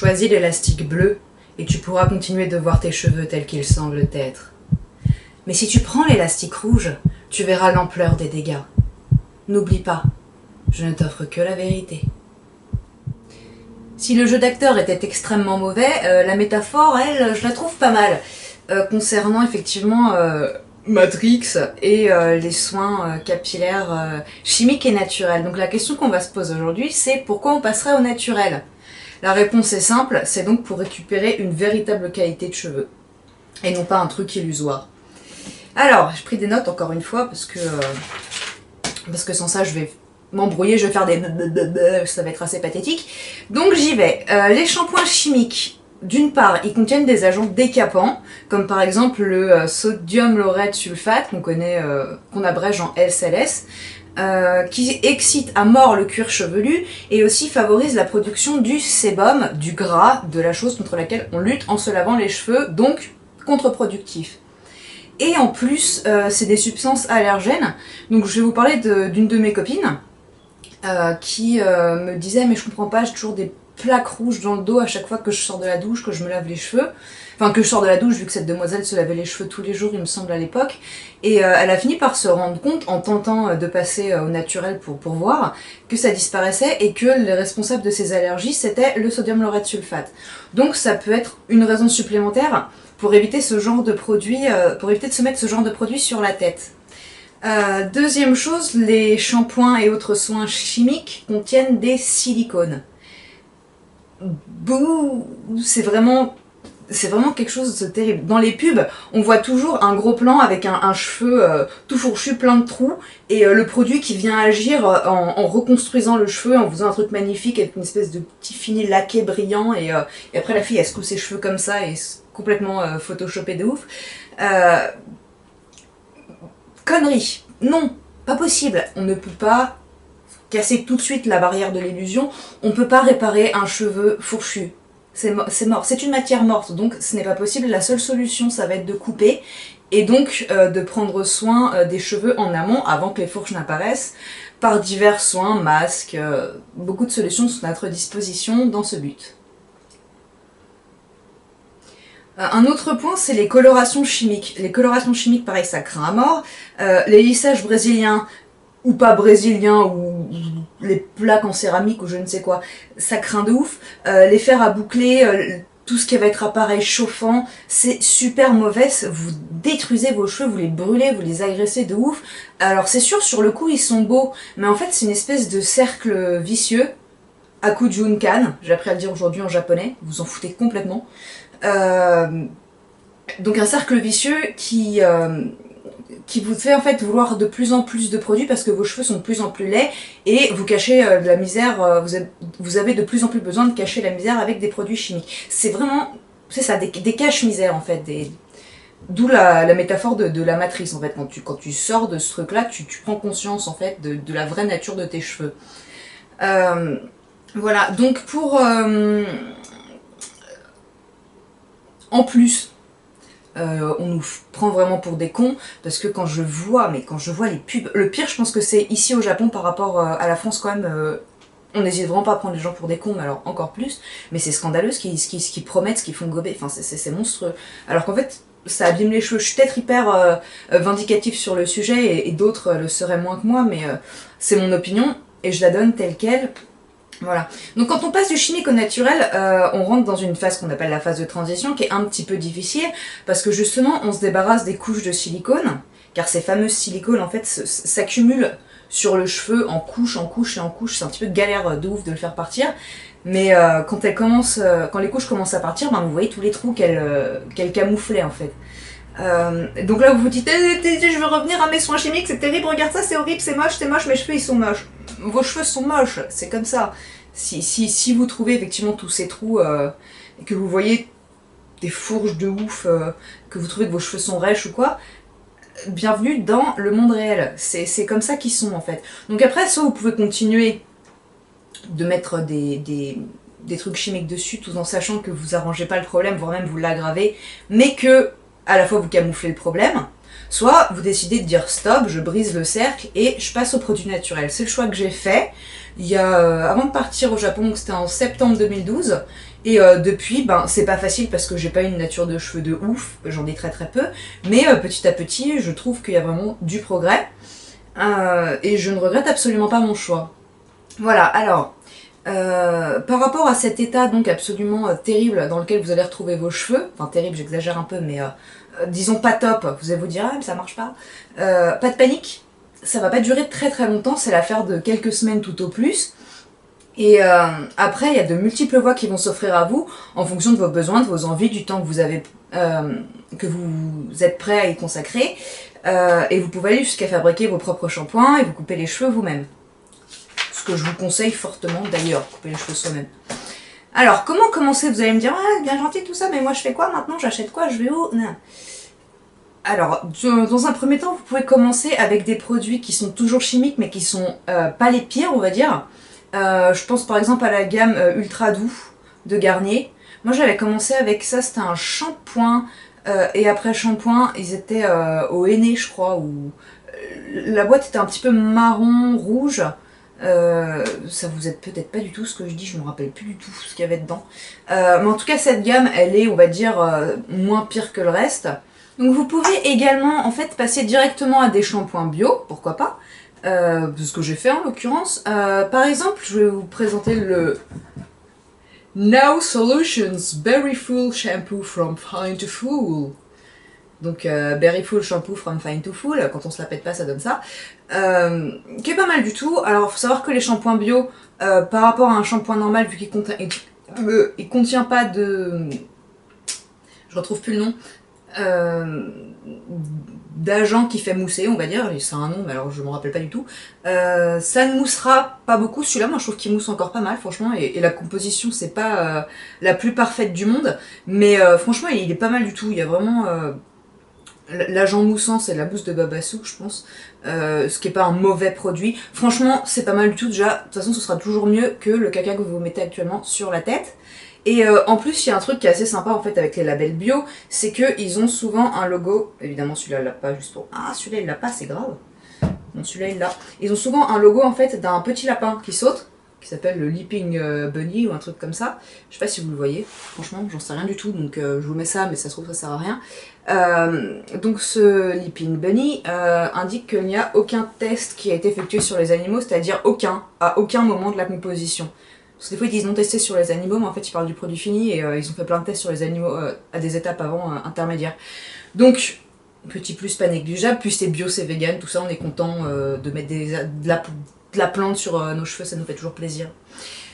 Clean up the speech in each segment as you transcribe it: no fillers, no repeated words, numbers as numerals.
Choisis l'élastique bleu et tu pourras continuer de voir tes cheveux tels qu'ils semblent être. Mais si tu prends l'élastique rouge, tu verras l'ampleur des dégâts. N'oublie pas, je ne t'offre que la vérité. Si le jeu d'acteur était extrêmement mauvais, la métaphore, elle, je la trouve pas mal. Concernant effectivement Matrix et les soins capillaires chimiques et naturels. Donc la question qu'on va se poser aujourd'hui, c'est pourquoi on passerait au naturel? La réponse est simple, c'est donc pour récupérer une véritable qualité de cheveux. Et non pas un truc illusoire. Alors, j'ai pris des notes encore une fois, parce que sans ça je vais m'embrouiller, je vais faire des ça va être assez pathétique. Donc j'y vais. Les shampoings chimiques, d'une part, ils contiennent des agents décapants, comme par exemple le sodium laureth sulfate, qu'on abrège en SLS, qui excite à mort le cuir chevelu et aussi favorise la production du sébum, du gras, de la chose contre laquelle on lutte en se lavant les cheveux, donc contre-productif. Et en plus, c'est des substances allergènes. Donc je vais vous parler d'une de mes copines qui me disait « mais je comprends pas, j'ai toujours des plaques rouges dans le dos à chaque fois que je sors de la douche, que je me lave les cheveux. » Enfin, que je sors de la douche, vu que cette demoiselle se lavait les cheveux tous les jours, il me semble, à l'époque. Et elle a fini par se rendre compte, en tentant de passer au naturel pour voir, que ça disparaissait et que les responsables de ces allergies, c'était le sodium laureth sulfate. Donc ça peut être une raison supplémentaire pour éviter ce genre de produit, pour éviter de se mettre ce genre de produit sur la tête. Deuxième chose, les shampoings et autres soins chimiques contiennent des silicones. Bouh, c'est vraiment quelque chose de terrible. Dans les pubs, on voit toujours un gros plan avec un cheveu tout fourchu, plein de trous, et le produit qui vient agir en reconstruisant le cheveu, en faisant un truc magnifique avec une espèce de petit fini laqué brillant, et après la fille elle secoue ses cheveux comme ça, et complètement photoshopé de ouf. Connerie. Non, pas possible. On ne peut pas casser tout de suite la barrière de l'illusion, on ne peut pas réparer un cheveu fourchu. C'est mort, c'est une matière morte, donc ce n'est pas possible. La seule solution, ça va être de couper, et donc de prendre soin des cheveux en amont, avant que les fourches n'apparaissent, par divers soins, masques, beaucoup de solutions sont à notre disposition dans ce but. Un autre point, c'est les colorations chimiques. Les colorations chimiques, pareil, ça craint à mort. Les lissages brésiliens, ou pas brésiliens, ou les plaques en céramique, ou je ne sais quoi, ça craint de ouf. Les fers à boucler, tout ce qui va être appareil chauffant, c'est super mauvais. Vous détruisez vos cheveux, vous les brûlez, vous les agressez de ouf. Alors c'est sûr, sur le coup, ils sont beaux, mais en fait, c'est une espèce de cercle vicieux. Akujunkan, j'ai appris à le dire aujourd'hui en japonais, vous en foutez complètement. Donc un cercle vicieux qui vous fait en fait vouloir de plus en plus de produits parce que vos cheveux sont de plus en plus laids et vous cachez de la misère, vous avez de plus en plus besoin de cacher la misère avec des produits chimiques. C'est vraiment, c'est ça, des caches-misères en fait, d'où la métaphore de la matrice en fait. Quand tu sors de ce truc là, tu prends conscience en fait de la vraie nature de tes cheveux. Voilà, donc pour... en plus, on nous prend vraiment pour des cons, parce que quand je vois les pubs, le pire je pense que c'est ici au Japon par rapport à la France quand même, on n'hésite vraiment pas à prendre les gens pour des cons, mais alors encore plus, mais c'est scandaleux ce qu'ils promettent, ce qu'ils font gober, enfin c'est monstrueux, alors qu'en fait ça abîme les cheveux. Je suis peut-être hyper vindicatif sur le sujet et d'autres le seraient moins que moi, mais c'est mon opinion et je la donne telle quelle. Voilà. Donc quand on passe du chimique au naturel, on rentre dans une phase qu'on appelle la phase de transition qui est un petit peu difficile parce que justement on se débarrasse des couches de silicone, car ces fameuses silicones en fait s'accumulent sur le cheveu en couche, en couche et en couche. C'est un petit peu galère de ouf de le faire partir, mais quand les couches commencent à partir, ben, vous voyez tous les trous qu'elles camouflaient en fait. Donc là vous vous dites je veux revenir à mes soins chimiques, c'est terrible, regarde ça, c'est horrible, c'est moche, mes cheveux ils sont moches. Vos cheveux sont moches, c'est comme ça. Si vous trouvez effectivement tous ces trous et que vous voyez des fourches de ouf, que vous trouvez que vos cheveux sont rêches ou quoi, bienvenue dans le monde réel. C'est comme ça qu'ils sont en fait. Donc après, soit vous pouvez continuer de mettre des trucs chimiques dessus tout en sachant que vous arrangez pas le problème, voire même vous l'aggravez, mais que à la fois vous camouflez le problème, soit vous décidez de dire stop, je brise le cercle et je passe au produit naturel. C'est le choix que j'ai fait. il y a, avant de partir au Japon, donc c'était en septembre 2012. Et depuis, ben, c'est pas facile parce que j'ai pas une nature de cheveux de ouf, j'en ai très très peu. Mais petit à petit, je trouve qu'il y a vraiment du progrès. Et je ne regrette absolument pas mon choix. Voilà, alors, par rapport à cet état donc absolument terrible dans lequel vous allez retrouver vos cheveux, enfin terrible, j'exagère un peu, mais disons pas top, vous allez vous dire, ah mais ça marche pas. Pas de panique, ça va pas durer très très longtemps, c'est l'affaire de quelques semaines tout au plus. Et après, il y a de multiples voies qui vont s'offrir à vous en fonction de vos besoins, de vos envies, du temps que vous avez, que vous êtes prêt à y consacrer. Et vous pouvez aller jusqu'à fabriquer vos propres shampoings et vous couper les cheveux vous-même. Ce que je vous conseille fortement d'ailleurs, couper les cheveux soi-même. Alors, comment commencer? Vous allez me dire, ah, bien gentil tout ça, mais moi je fais quoi maintenant? J'achète quoi? Je vais où? Non. Alors, dans un premier temps, vous pouvez commencer avec des produits qui sont toujours chimiques, mais qui sont pas les pires, on va dire. Je pense par exemple à la gamme Ultra Doux de Garnier. Moi j'avais commencé avec ça, c'était un shampoing. Et après shampoing, ils étaient au henné, je crois, où la boîte était un petit peu marron, rouge. Ça vous aide peut-être pas du tout ce que je dis, je me rappelle plus du tout ce qu'il y avait dedans. Mais en tout cas, cette gamme, elle est, on va dire, moins pire que le reste. Donc vous pouvez également, en fait, passer directement à des shampoings bio, pourquoi pas. C'est ce que j'ai fait en l'occurrence. Par exemple, je vais vous présenter le Now Solutions Berry Full Shampoo from Fine to Full. Donc Berry Full Shampoo from Fine to Full, quand on se la pète pas ça donne ça. Qui est pas mal du tout. Alors il faut savoir que les shampoings bio, par rapport à un shampoing normal, vu qu'il contient pas de... Je retrouve plus le nom. D'agent qui fait mousser, on va dire, c'est un nom, mais alors je me rappelle pas du tout. Ça ne moussera pas beaucoup, celui-là, moi je trouve qu'il mousse encore pas mal, franchement, et la composition c'est pas la plus parfaite du monde, mais franchement il est pas mal du tout, il y a vraiment... L'agent moussant, c'est la mousse de Babassu, je pense, ce qui est pas un mauvais produit. Franchement, c'est pas mal du tout, déjà, de toute façon ce sera toujours mieux que le caca que vous mettez actuellement sur la tête. Et en plus, il y a un truc qui est assez sympa en fait avec les labels bio, c'est qu'ils ont souvent un logo, évidemment celui-là il l'a pas, juste pour... Ah celui-là il l'a pas, c'est grave. Non celui-là il l'a. Ils ont souvent un logo en fait d'un petit lapin qui saute, qui s'appelle le Leaping Bunny ou un truc comme ça. Je sais pas si vous le voyez, franchement j'en sais rien du tout, donc je vous mets ça, mais ça se trouve ça sert à rien. Donc ce Leaping Bunny indique qu'il n'y a aucun test qui a été effectué sur les animaux, c'est-à-dire aucun, à aucun moment de la composition. Parce que des fois ils disent non testé sur les animaux, mais en fait ils parlent du produit fini et ils ont fait plein de tests sur les animaux à des étapes avant intermédiaires. Donc, petit plus pas négligeable, plus c'est bio, c'est vegan, tout ça on est content de mettre de la plante sur nos cheveux, ça nous fait toujours plaisir.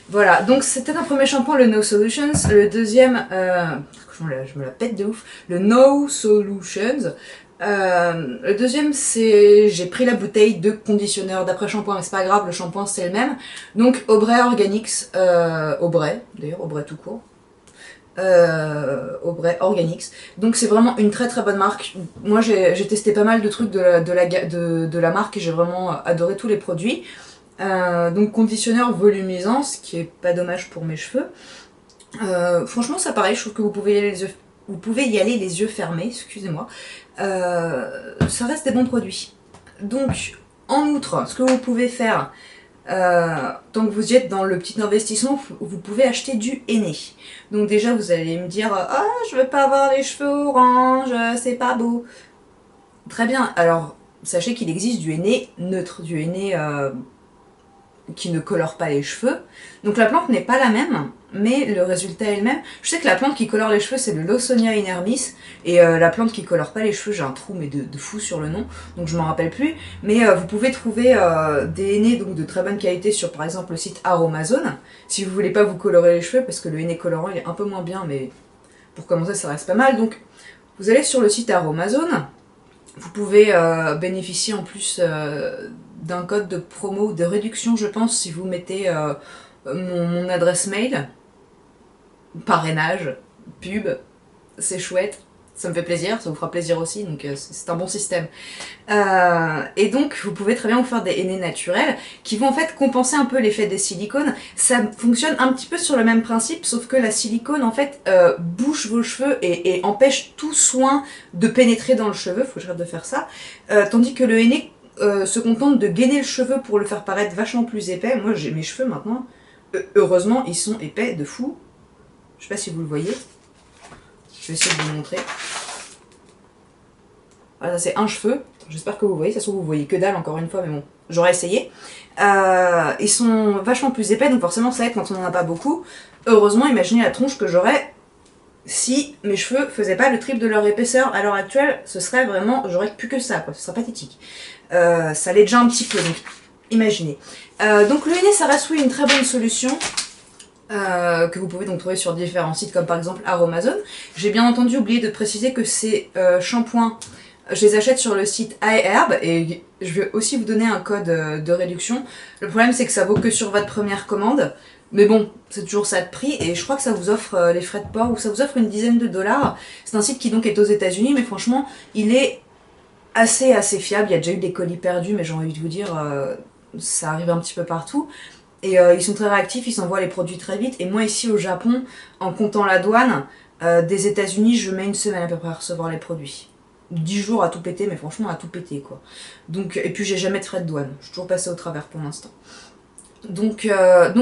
Voilà, donc c'était un premier shampoing, le No Solutions. Le deuxième, je me la pète de ouf, le No Solutions. Le deuxième, c'est j'ai pris la bouteille de conditionneur d'après-shampoing, mais c'est pas grave, le shampoing c'est le même. Donc Aubrey Organics, Aubrey, d'ailleurs Aubrey tout court. Aubrey Organics. Donc c'est vraiment une très très bonne marque. Moi j'ai testé pas mal de trucs de la marque et j'ai vraiment adoré tous les produits. Donc conditionneur volumisant, ce qui est pas dommage pour mes cheveux. Franchement ça pareil, je trouve que vous pouvez y aller les yeux fermés, excusez-moi. Ça reste des bons produits. Donc en outre, ce que vous pouvez faire, tant que vous y êtes dans le petit investissement, vous pouvez acheter du henné. Donc déjà vous allez me dire, ah je veux pas avoir les cheveux orange, c'est pas beau. Très bien, alors sachez qu'il existe du henné neutre, du henné qui ne colore pas les cheveux. Donc la plante n'est pas la même, mais le résultat est le même. Je sais que la plante qui colore les cheveux c'est le Lawsonia inermis, et la plante qui colore pas les cheveux, j'ai un trou mais de fou sur le nom, donc je m'en rappelle plus. Mais vous pouvez trouver des hennés donc de très bonne qualité sur par exemple le site Aromazone, si vous voulez pas vous colorer les cheveux, parce que le henné colorant il est un peu moins bien, mais pour commencer ça reste pas mal. Donc vous allez sur le site Aromazone, vous pouvez bénéficier en plus d'un code de promo ou de réduction, je pense, si vous mettez mon adresse mail, parrainage, pub, c'est chouette, ça me fait plaisir, ça vous fera plaisir aussi, donc c'est un bon système. Et donc vous pouvez très bien vous faire des hennées naturels qui vont en fait compenser un peu l'effet des silicones. Ça fonctionne un petit peu sur le même principe, sauf que la silicone en fait bouche vos cheveux et empêche tout soin de pénétrer dans le cheveu, faut que j'arrête de faire ça, tandis que le henné se contentent de gainer le cheveu pour le faire paraître vachement plus épais. Moi, j'ai mes cheveux maintenant, heureusement, ils sont épais de fou. Je sais pas si vous le voyez. Je vais essayer de vous le montrer. Voilà, ça c'est un cheveu. J'espère que vous voyez. Ça se trouve, vous voyez que dalle encore une fois, mais bon, j'aurais essayé. Ils sont vachement plus épais, donc forcément, ça aide quand on en a pas beaucoup. Heureusement, imaginez la tronche que j'aurais si mes cheveux faisaient pas le triple de leur épaisseur. À l'heure actuelle, ce serait vraiment, j'aurais plus que ça, quoi. Ce serait pathétique. Ça l'est déjà un petit peu, donc imaginez. Donc le henné, ça reste oui une très bonne solution. Que vous pouvez donc trouver sur différents sites comme par exemple Aromazone. J'ai bien entendu oublié de préciser que ces shampoings, je les achète sur le site iHerb et je vais aussi vous donner un code de réduction. Le problème c'est que ça vaut que sur votre première commande, mais bon, c'est toujours ça de prix et je crois que ça vous offre les frais de port ou ça vous offre une dizaine de dollars. C'est un site qui donc est aux États-Unis, mais franchement il est assez fiable. Il y a déjà eu des colis perdus, mais j'ai envie de vous dire, ça arrive un petit peu partout. Et ils sont très réactifs, ils s'envoient les produits très vite. Et moi ici au Japon, en comptant la douane, des États-Unis, je mets une semaine à peu près à recevoir les produits. 10 jours à tout péter, mais franchement à tout péter quoi. Donc, et puis j'ai jamais de frais de douane, je suis toujours passée au travers pour l'instant. Donc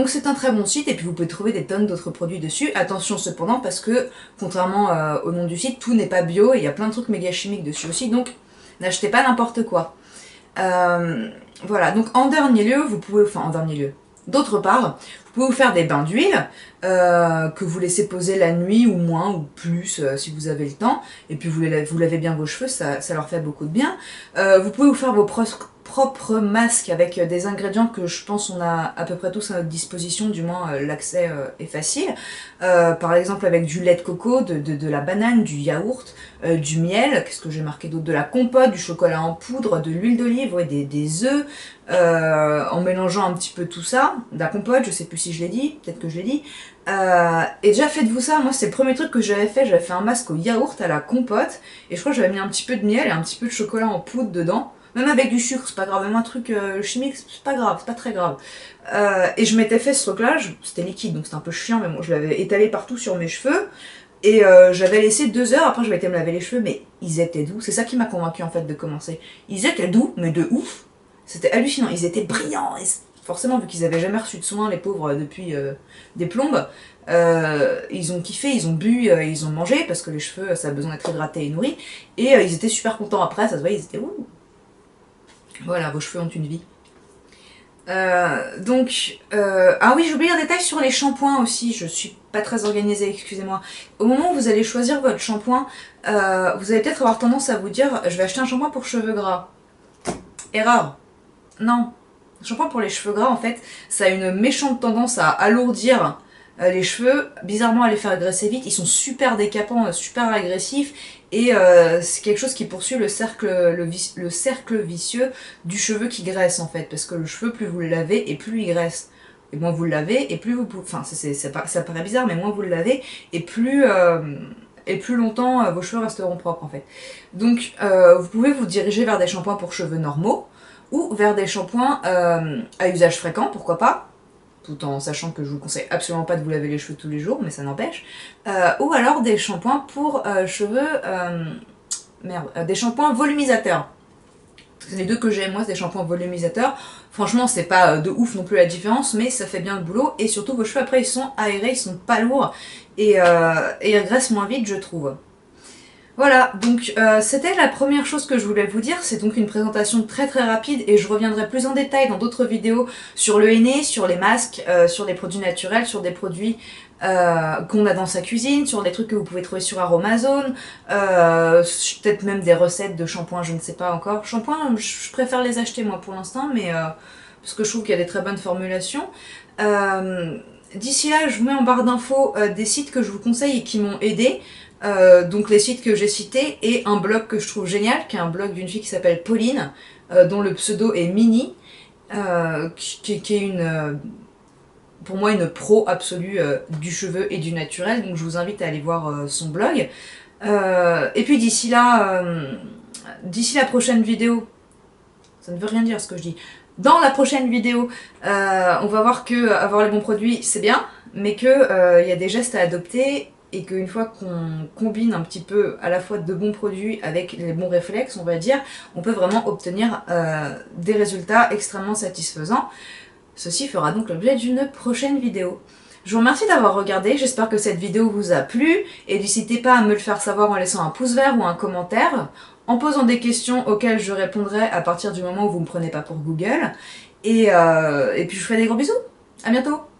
c'est un très bon site et puis vous pouvez trouver des tonnes d'autres produits dessus. Attention cependant parce que contrairement au nom du site, tout n'est pas bio et il y a plein de trucs méga chimiques dessus aussi. Donc n'achetez pas n'importe quoi. Voilà, donc en dernier lieu, vous pouvez, enfin en dernier lieu, d'autre part, vous pouvez vous faire des bains d'huile que vous laissez poser la nuit ou moins ou plus si vous avez le temps. Et puis vous lavez bien vos cheveux, ça leur fait beaucoup de bien. Vous pouvez vous faire vos propres masques avec des ingrédients que je pense on a à peu près tous à notre disposition, du moins l'accès est facile. Par exemple avec du lait de coco, de la banane, du yaourt, du miel, qu'est-ce que j'ai marqué d'autre, de la compote, du chocolat en poudre, de l'huile d'olive, ouais, des œufs, en mélangeant un petit peu tout ça, de la compote, je sais plus si je l'ai dit, peut-être que je l'ai dit. Et déjà faites-vous ça, moi c'est le premier truc que j'avais fait un masque au yaourt à la compote, et je crois que j'avais mis un petit peu de miel et un petit peu de chocolat en poudre dedans. Même avec du sucre, c'est pas grave, même un truc chimique, c'est pas grave, c'est pas très grave. Et je m'étais fait ce truc-là, c'était liquide donc c'était un peu chiant, mais bon, je l'avais étalé partout sur mes cheveux. Et j'avais laissé 2 heures, après je m'étais me laver les cheveux, mais ils étaient doux. C'est ça qui m'a convaincu en fait de commencer. Ils étaient doux, mais de ouf. C'était hallucinant, ils étaient brillants. Et forcément, vu qu'ils avaient jamais reçu de soins, les pauvres, depuis des plombes, ils ont kiffé, ils ont bu, ils ont mangé, parce que les cheveux, ça a besoin d'être hydraté et nourri. Et ils étaient super contents après, ça se voyait, ils étaient ouh. Voilà, vos cheveux ont une vie. Ah oui, j'ai oublié un détail sur les shampoings aussi, je suis pas très organisée, excusez-moi. Au moment où vous allez choisir votre shampoing, vous allez peut-être avoir tendance à vous dire je vais acheter un shampoing pour cheveux gras. Erreur. Non. Le shampoing pour les cheveux gras, en fait, ça a une méchante tendance à alourdir les cheveux, bizarrement à les faire graisser vite. Ils sont super décapants, super agressifs, et c'est quelque chose qui poursuit le cercle vicieux du cheveu qui graisse en fait, parce que le cheveu, plus vous le lavez et plus il graisse. Et moins vous le lavez et plus vous pouvez... Enfin, ça paraît bizarre, mais moins vous le lavez et plus longtemps vos cheveux resteront propres en fait. Donc vous pouvez vous diriger vers des shampoings pour cheveux normaux ou vers des shampoings à usage fréquent, pourquoi pas, tout en sachant que je vous conseille absolument pas de vous laver les cheveux tous les jours, mais ça n'empêche. Ou alors des shampoings pour cheveux... des shampoings volumisateurs. C'est les deux que j'aime, moi, c'est des shampoings volumisateurs. Franchement, c'est pas de ouf non plus la différence, mais ça fait bien le boulot. Et surtout, vos cheveux, après, ils sont aérés, ils sont pas lourds. Et ils regressent moins vite, je trouve. Voilà, donc c'était la première chose que je voulais vous dire. C'est donc une présentation très rapide et je reviendrai plus en détail dans d'autres vidéos sur le henné, sur les masques, sur les produits naturels, sur des produits qu'on a dans sa cuisine, sur des trucs que vous pouvez trouver sur Aromazone, peut-être même des recettes de shampoing, je ne sais pas encore. Shampoing, je préfère les acheter moi pour l'instant, mais parce que je trouve qu'il y a des très bonnes formulations. D'ici là, je vous mets en barre d'infos des sites que je vous conseille et qui m'ont aidé. Donc les sites que j'ai cités et un blog que je trouve génial, qui est un blog d'une fille qui s'appelle Pauline, dont le pseudo est Mini, qui est pour moi une pro absolue du cheveu et du naturel, donc je vous invite à aller voir son blog. Et puis d'ici la prochaine vidéo, ça ne veut rien dire ce que je dis, dans la prochaine vidéo, on va voir que avoir les bons produits c'est bien, mais qu'il y a des gestes à adopter et qu'une fois qu'on combine un petit peu à la fois de bons produits avec les bons réflexes, on va dire, on peut vraiment obtenir des résultats extrêmement satisfaisants. Ceci fera donc l'objet d'une prochaine vidéo. Je vous remercie d'avoir regardé, j'espère que cette vidéo vous a plu, et n'hésitez pas à me le faire savoir en laissant un pouce vert ou un commentaire, en posant des questions auxquelles je répondrai à partir du moment où vous ne me prenez pas pour Google, et puis je vous fais des gros bisous, à bientôt.